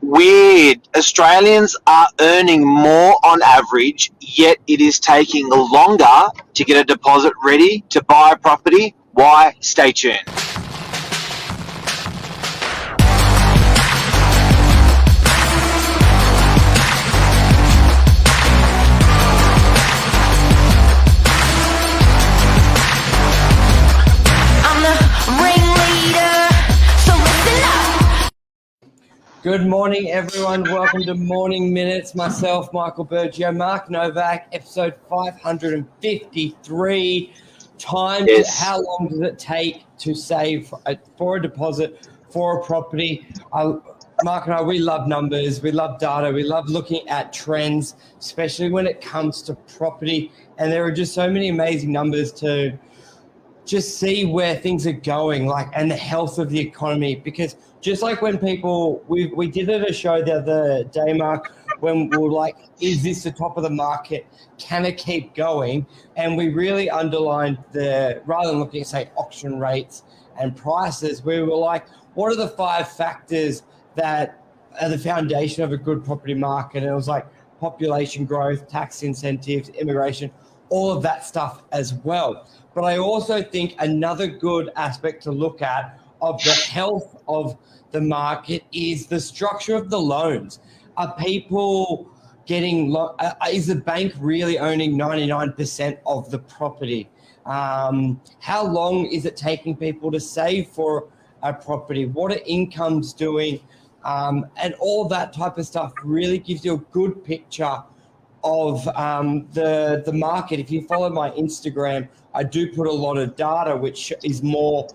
Weird. Australians are earning more on average, yet it is taking longer to get a deposit ready to buy a property. Why? Stay tuned. Good morning, everyone. Welcome to Morning Minutes. Myself, Michael Bergio, Mark Novak, episode 553. Yes. How long does it take to save for a deposit for a property? Mark and I, we love numbers, we love data, we love looking at trends, especially when it comes to property. And there are just so many amazing numbers to just see where things are going, and the health of the economy. Because just like when people, we did a show the other day, Mark, when we were like, is this the top of the market? Can it keep going? And we really underlined rather than looking at, say, auction rates and prices, we were like, what are the 5 factors that are the foundation of a good property market? And it was like population growth, tax incentives, immigration, all of that stuff as well. But I also think another good aspect to look at of the health of the market is the structure of the loans. Are people getting, is the bank really owning 99% of the property? How long is it taking people to save for a property? What are incomes doing? And all that type of stuff really gives you a good picture of the market. If you follow my Instagram, I do put a lot of data which is more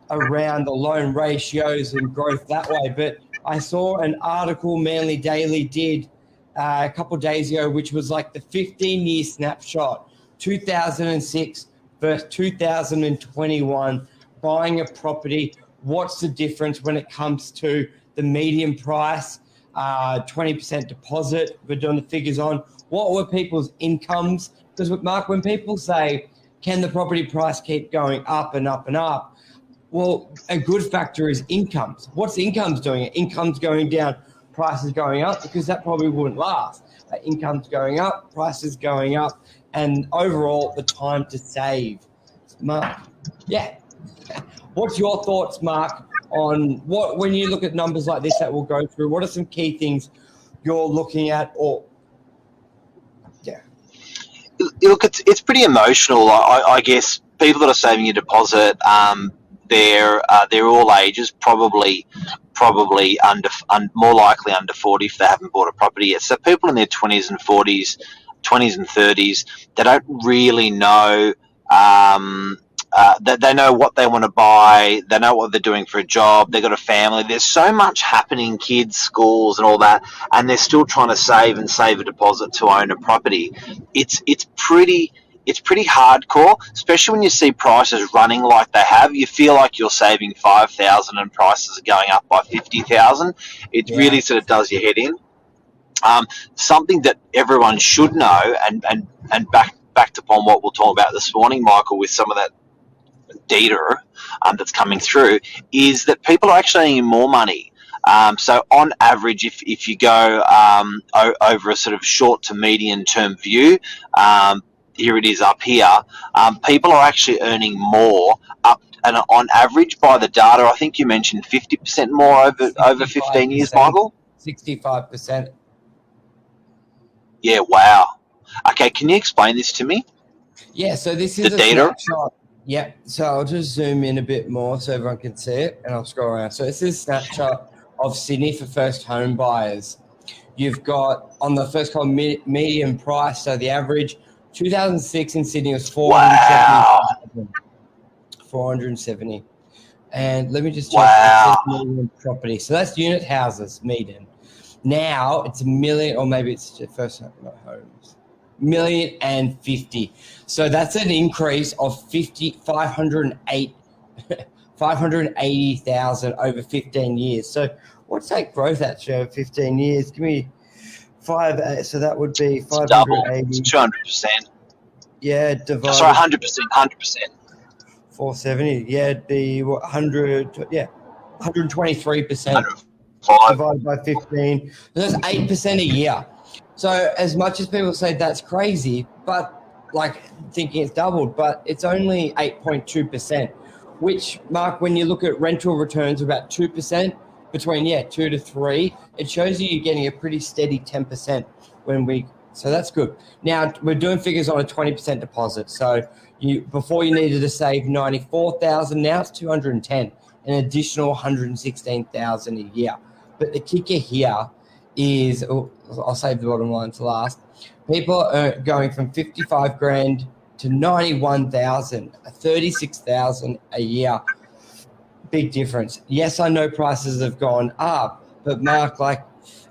around the loan ratios and growth that way. But I saw an article Manly Daily did a couple of days ago, which was like the 15-year snapshot, 2006 versus 2021, buying a property. What's the difference when it comes to the median price, 20% deposit? We're doing the figures on what were people's incomes. Because, Mark, when people say, can the property price keep going up and up and up? Well, a good factor is incomes. What's incomes doing? Income's going down, prices going up, because that probably wouldn't last. Income's going up, prices going up, and overall the time to save. Mark, yeah. What's your thoughts, Mark, on what, when you look at numbers like this that we'll go through, what are some key things you're looking at? Or Look, it's pretty emotional. I guess people that are saving a deposit, they're all ages, probably more likely under 40 if they haven't bought a property yet. So people in their 20s and 40s, 20s and 30s, they don't really know. They know what they want to buy. They know what they're doing for a job. They've got a family. There's so much happening, kids, schools, and all that, and they're still trying to save a deposit to own a property. It's pretty hardcore, especially when you see prices running like they have. You feel like you're saving $5,000 and prices are going up by $50,000. It really sort of does your head in. Something that everyone should know, and backed upon what we'll talk about this morning, Michael, with some of that data that's coming through, is that people are actually earning more money. So on average, if you go over a sort of short to medium term view, here it is up here, people are actually earning more up and on average by the data. I think you mentioned 50% more over 15 years, Michael? 65%. Yeah, wow. Okay, can you explain this to me? Yeah, so this is the data. Snapshot. Yeah, so I'll just zoom in a bit more so everyone can see it, and I'll scroll around. So this is a snapshot of Sydney for first home buyers. You've got on the first column median price, so the average 2006 in Sydney was 470. And let me just check median property. So that's unit houses, median. Now it's a million, or maybe it's first home, not homes. 1,050,000. So that's an increase of 580,000 over 15 years. So what's that growth actually over 15 years? Give me 5. So that would be 580. 200%. Yeah, divided. Sorry, 100%. 470. Yeah, it'd be what, 100. Yeah, 123%. divided by 15. That's 8% a year. So as much as people say that's crazy, but like thinking it's doubled, but it's only 8.2%, which, Mark, when you look at rental returns about 2%, between 2 to 3, it shows you're getting a pretty steady 10% so that's good. Now we're doing figures on a 20% deposit. So before you needed to save 94,000, now it's 210, an additional 116,000 a year. But the kicker here is, I'll save the bottom line to last. People are going from 55 grand to 91,000, 36,000 a year. Big difference. Yes, I know prices have gone up, but Mark, like,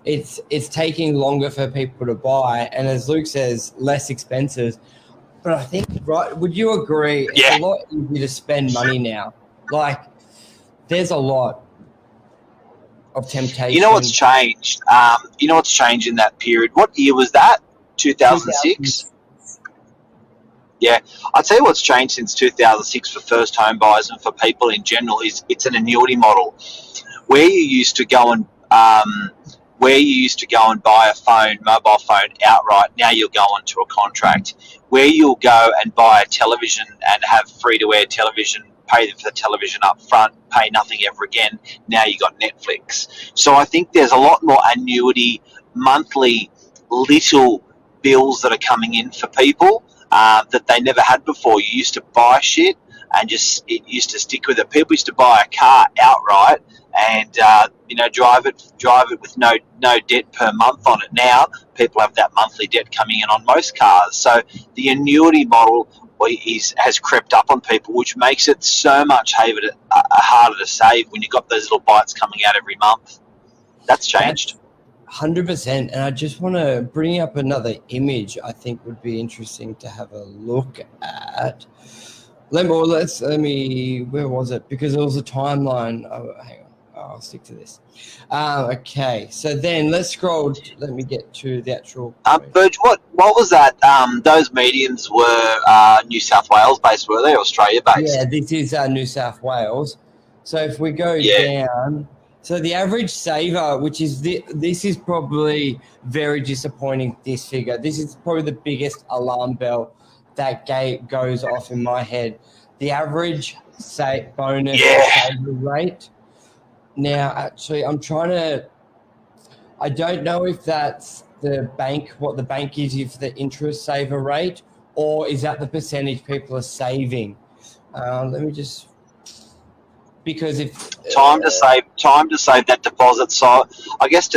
it's taking longer for people to buy, and as Luke says, less expensive. But I think, right, would you agree? It's a lot easier to spend money now. Like, there's a lot of temptation. You know what's changed? You know what's changed in that period? What year was that? 2006? Yeah, I'd say what's changed since 2006 for first home buyers and for people in general is it's an annuity model where you used to go and buy a mobile phone outright. Now you'll go onto a contract where you'll go and buy a television and have free-to-air television, pay for the television up front, pay nothing ever again. Now you got Netflix. So I think there's a lot more annuity, monthly, little bills that are coming in for people that they never had before. You used to buy shit and it used to stick with it. People used to buy a car outright and drive it with no debt per month on it. Now people have that monthly debt coming in on most cars. So the annuity model has crept up on people, which makes it so much harder to save when you've got those little bites coming out every month. That's changed. 100%. And I just want to bring up another image I think would be interesting to have a look at. Where was it? Because it was a timeline. Oh, hang on. I'll stick to this. Okay, so then let's scroll. Let me get to the actual. Burge, what was that? Those medians were New South Wales based, were they? Australia based? Yeah, this is New South Wales. So if we go down, so the average saver, which is this is probably very disappointing. This figure. This is probably the biggest alarm bell that goes off in my head. The average bonus saver rate. Now, actually, I don't know if that's what the bank gives you for the interest saver rate, or is that the percentage people are saving? Let me just, because if time to save that deposit. So I guess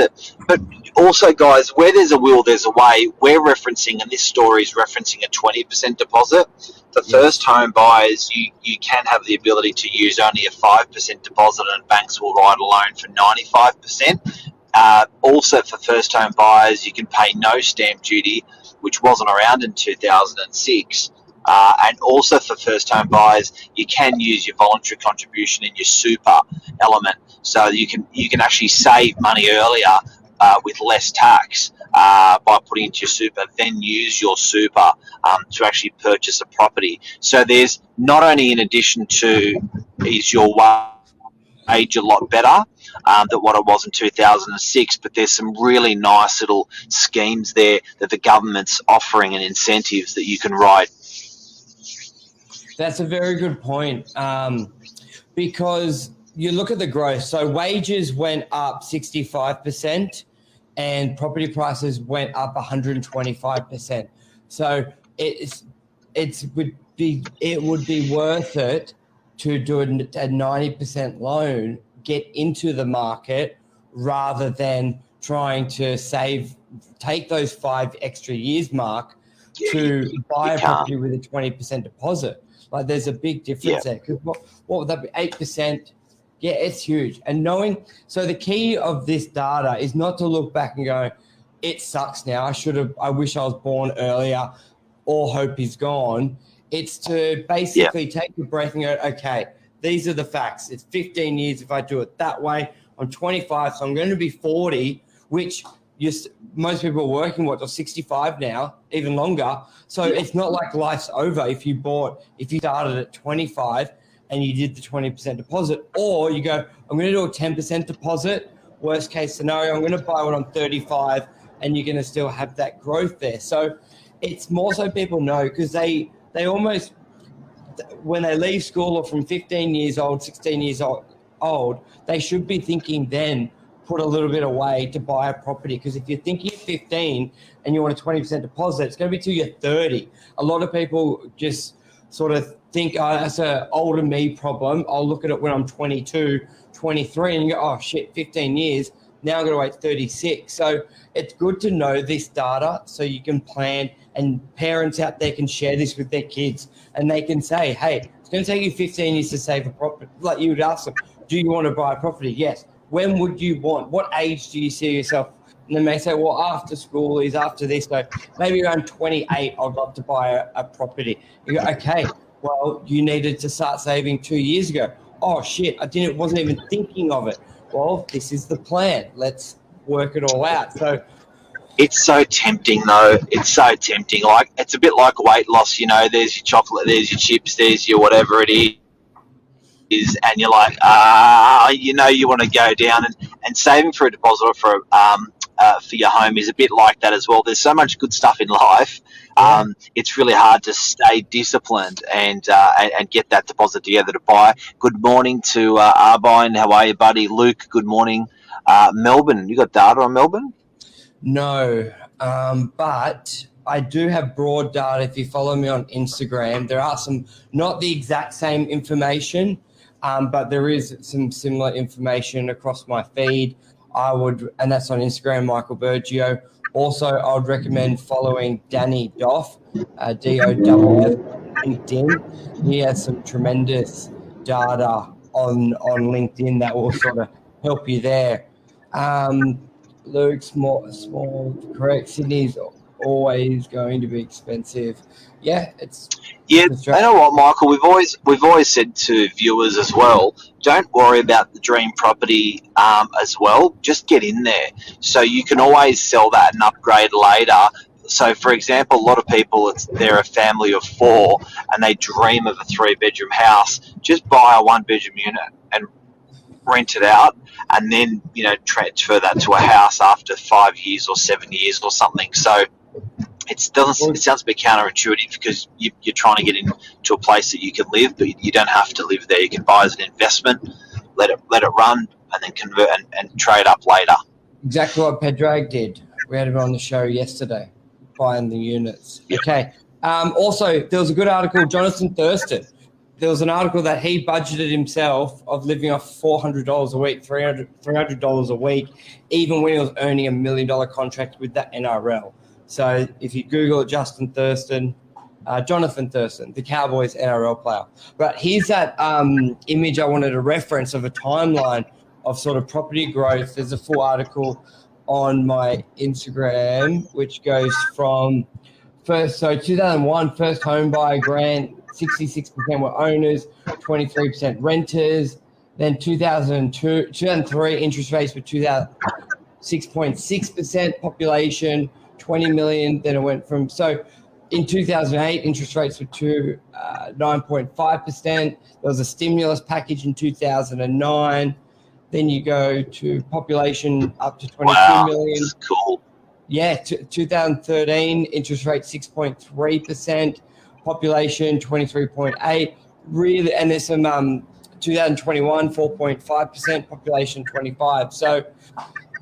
but also, guys, where there's a will, there's a way. We're referencing, and this story is referencing a 20% deposit. For first home buyers, you can have the ability to use only a 5% deposit, and banks will write a loan for 95%. Also, for first home buyers, you can pay no stamp duty, which wasn't around in 2006. And also for first home buyers, you can use your voluntary contribution in your super element, so you can actually save money earlier with less tax by putting into your super, then use your super to actually purchase a property. So there's not only, in addition to, is your wage a lot better than what it was in 2006, but there's some really nice little schemes there that the government's offering and incentives that you can ride. That's a very good point, because you look at the growth. So wages went up 65% and property prices went up 125%. So it would be worth it to do a 90% loan, get into the market, rather than trying to take those 5 extra years, Mark, to buy a property with a 20% deposit. Like, there's a big difference there. Because what would that be? 8%? Yeah, it's huge. And so the key of this data is not to look back and go, it sucks now. I wish I was born earlier. All hope is gone. It's to basically take a breath and go, okay, these are the facts. It's 15 years if I do it that way. I'm 25, so I'm going to be 40, which most people are working, till 65 now, even longer. So it's not like life's over if you started at 25 and you did the 20% deposit, or you go, I'm going to do a 10% deposit worst case scenario, I'm going to buy when I'm 35, and you're going to still have that growth there. So it's more so people know, because they almost, when they leave school or from 15 years old, 16 years old, they should be thinking then, put a little bit away to buy a property. Because if you're thinking at 15 and you want a 20% deposit, it's going to be till you're 30. A lot of people just sort of think, oh, that's an older me problem. I'll look at it when I'm 22, 23, and you go, oh shit, 15 years. Now I'm going to wait 36. So it's good to know this data so you can plan, and parents out there can share this with their kids, and they can say, hey, it's going to take you 15 years to save a property. Like you would ask them, do you want to buy a property? Yes. When would you want? What age do you see yourself? And then they say, well, after school is after this. So maybe around 28, I'd love to buy a property. You go, okay, well, you needed to start saving 2 years ago. Oh, shit, wasn't even thinking of it. Well, this is the plan. Let's work it all out. So it's so tempting, though. It's so tempting. Like, it's a bit like weight loss, you know. There's your chocolate, there's your chips, there's your whatever it is, and you're like, you know, you want to go down, and saving for a deposit or for your home is a bit like that as well. There's so much good stuff in life. It's really hard to stay disciplined and get that deposit together to buy. Good morning to Arbine. How are you, buddy? Luke, good morning. Melbourne, you got data on Melbourne? No, but I do have broad data. If you follow me on Instagram, there are some, not the exact same information, but there is some similar information across my feed. And that's on Instagram, Michael Bergio. Also, I would recommend following Danny Doff, D-O-F-F, LinkedIn. He has some tremendous data on LinkedIn that will sort of help you there. Luke, small, correct. Sydney's always going to be expensive. Yeah, you know what, Michael? We've always said to viewers as well, don't worry about the dream property as well. Just get in there, so you can always sell that and upgrade later. So, for example, a lot of people, they're a family of 4 and they dream of a 3-bedroom house. Just buy a 1-bedroom unit and rent it out, and then, you know, transfer that to a house after 5 years or 7 years or something. So it sounds a bit counterintuitive, because you're trying to get into a place that you can live, but you don't have to live there. You can buy as an investment, let it run, and then convert and trade up later. Exactly what Pedrag did. We had him on the show yesterday, buying the units. Yep. Okay. Also, there was a good article, Jonathan Thurston. There was an article that he budgeted himself of living off $400 a week, $300 a week, even when he was earning $1 million contract with that NRL. So if you Google it, Jonathan Thurston, the Cowboys NRL player. But here's that image I wanted to reference of a timeline of sort of property growth. There's a full article on my Instagram, which goes from 2001, first home buyer grant, 66% were owners, 23% renters. Then 2003, interest rates were 6.6% population, 20 million. Then it went from, so in 2008, interest rates were 9.5%. There was a stimulus package in 2009. Then you go to population up to 22 million. That's cool. Yeah, 2013, interest rate 6.3%, population 23.8. Really, and there's some 2021, 4.5%, population 25. So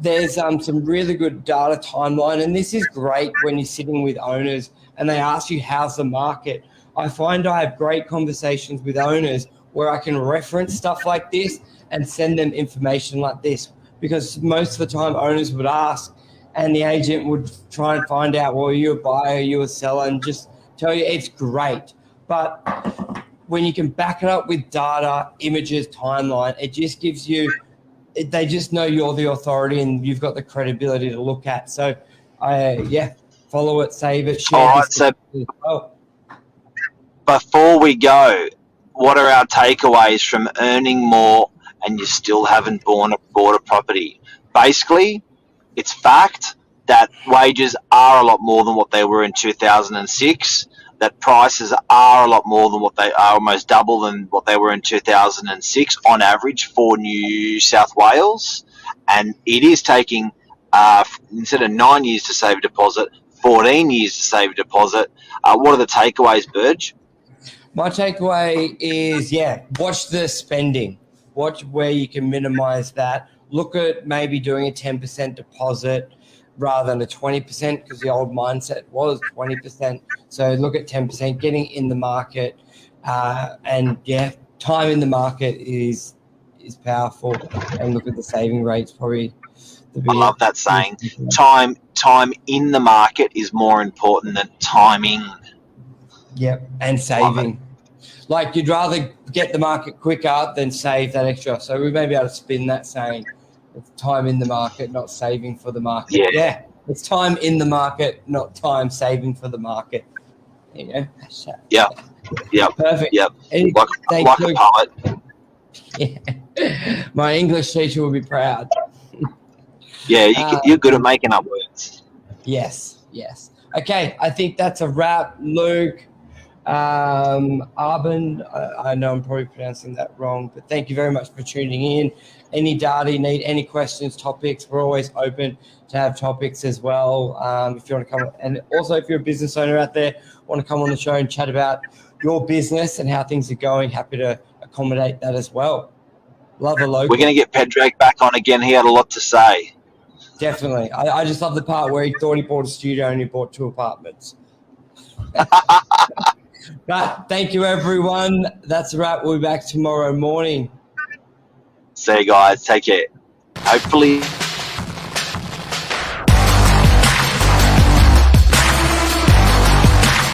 there's some really good data timeline, and this is great when you're sitting with owners and they ask you, how's the market? I find I have great conversations with owners where I can reference stuff like this and send them information like this, because most of the time owners would ask and the agent would try and find out, well, are you a buyer, are you a seller, and just tell you it's great. But when you can back it up with data, images, timeline, it just gives you, they just know you're the authority and you've got the credibility to look at. So, follow it, save it, share. All right, so before we go, what are our takeaways from earning more and you still haven't bought a property? Basically, it's fact that wages are a lot more than what they were in 2006, that prices are a lot more than what they are, almost double than what they were in 2006 on average for New South Wales. and it is taking instead of 9 years to save a deposit, 14 years to save a deposit. What are the takeaways, Burge? My takeaway is, watch the spending. Watch where you can minimize that. Look at maybe doing a 10% deposit rather than a 20%, because the old mindset was 20%. So look at 10%, getting in the market. And time in the market is powerful. And look at the saving rates, probably. I love that saying. Time in the market is more important than timing. Yep, and saving. Like, you'd rather get the market quicker than save that extra. So we may be able to spin that saying, it's time in the market, not saving for the market. Yeah, it's time in the market, not time saving for the market. There you go. Yep. Perfect. Yep. Like a poet. Yeah. My English teacher will be proud. Yeah, you're good at making up words. Yes. Okay, I think that's a wrap. Luke, Arben, I know I'm probably pronouncing that wrong, but thank you very much for tuning in. Any data you need, any questions, topics, we're always open to have topics as well. If you want to come, and also if you're a business owner out there, want to come on the show and chat about your business and how things are going, happy to accommodate that as well. Love a local. We're going to get Predrag back on again. He had a lot to say. Definitely. I just love the part where he thought he bought a studio and he bought 2 apartments. But thank you, everyone. That's a wrap. We'll be back tomorrow morning. See you guys. Take care. Hopefully